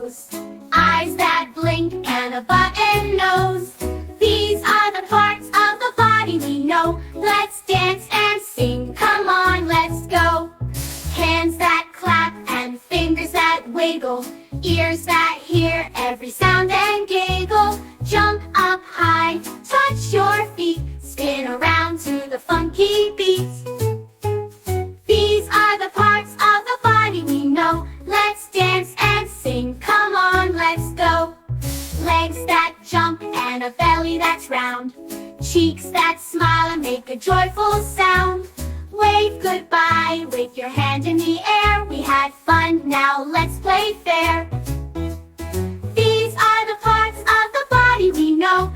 toes. Eyes that blink and a button nose. These are the parts of the body we know. Let's dance and sing, come on, let's go. Hands that clap and fingers that wiggle. Ears that hear every sound and giggle. Jump up high, touch your feet, spin around to the funky beat. These are the parts of the body we know. Let's dance and sing, come on, let's go. Legs that jump and a belly that's round. Cheeks that smile and make a joyful sound. Wave goodbye with your hand in the air. We had fun, now let's play fair. These are the parts of the body we know.